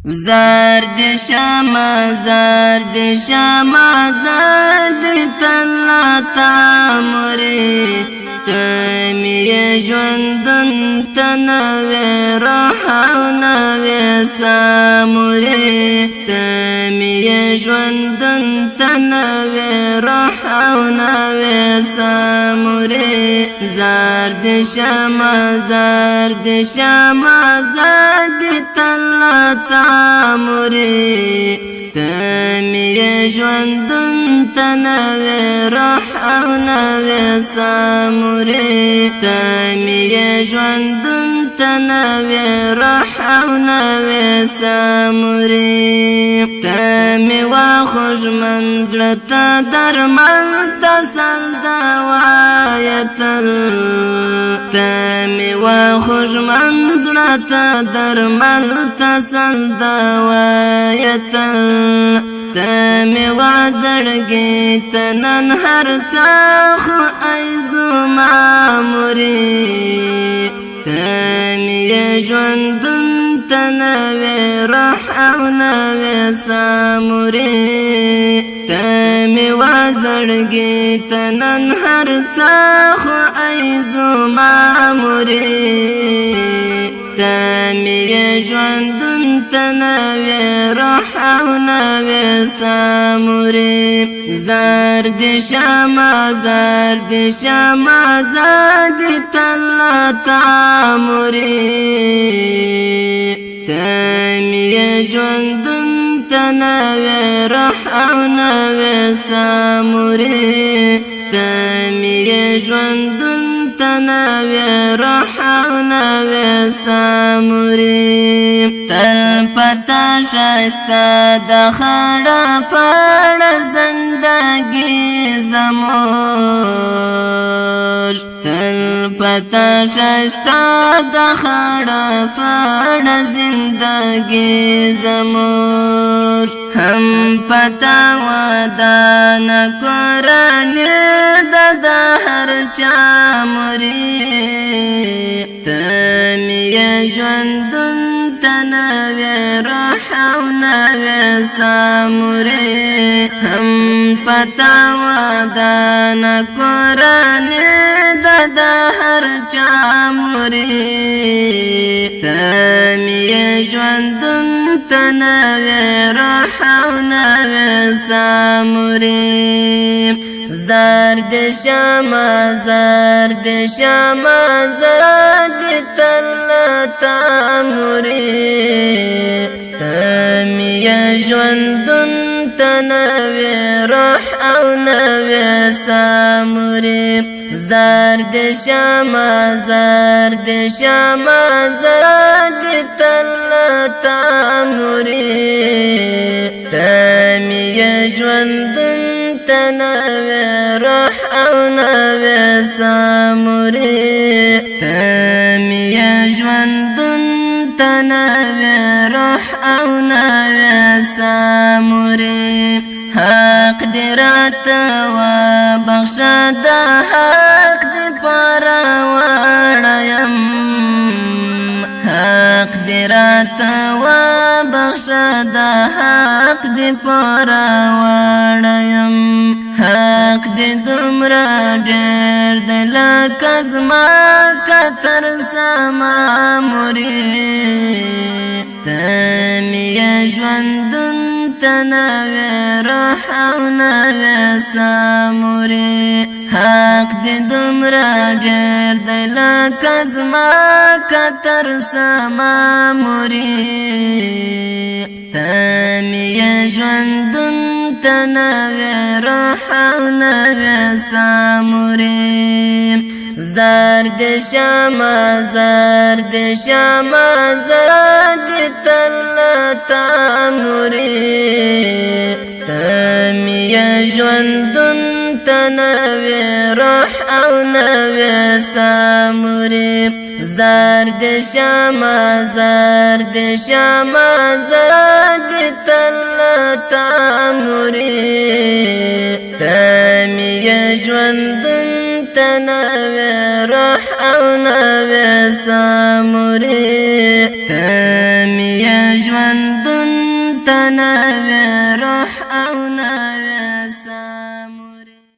زرد شما زرد شما زرد تلا تامری تمی جوندن تنوی روح نوی سامری تمی جوندن تنوی روح نوی سامری زرد شما زرد شما زرد تلا تامری تمی جوندن تنوی روح نوی سامری تمی جوندن تنوی روح نوی سامری تمی و خوش منزلتا درمل تسل دوایتل تمی و خوش منزلتا درمل تسل دوایتل تمی وزرگی تنن هر چاخو ایزو معموری تمی جوندن تنوی روح نوی ساموری تمی وزرگی تنن هر چاخو ایزو معموری تمی جوندن تنوی روح نوی ساموری زرد شما زرد شما زرد تلا تاموری تمی جوندن تنوی روح نوی ساموری تمی جوندن تنوی روح نوی ساموری تل پتا شایستا دخڑا پڑ زندگی زمور تل پتا شایستا دخڑا پڑ زندگی زمور ہم پتا وعدہ نکرانی دادا ہر چامری تمی جوندن تنوی روح نوی ساموری ہم پتا وعدہ نکرانی دادا ہر چامری تمی جوندن تنوی روح نوی ساموری زرد شما زرد شما زرد تلا تامری تمی جوندن تنوی روح نوی ساموری زرد شما زرد شما زرد تلا تامری تمی جوندن تنوی روح نوی ساموری تمی جوندن تنوی روح نوی ساموری حق دی رات و بخشد حق دی پارا وڑیم حق دی رات و بخشد حق دی پارا وڑیم حق دی دمرا جیر دل کزما کتر سما موری تمی جوندن تنوی روح نوی ساموری حق دی دمرا جیر دل کزما کتر سما موری تمی جوندن تنوی روح نوی ساموری زرد شما زرد شما زرد تلا تاموری تمی جوندن تنوی روح نوی ساموری زرد شما زرد شما زرد تلا تاموری تمی جوندن تنوي روح او نوي ساموري تمي ژوندون تنوي روح او نوي ساموري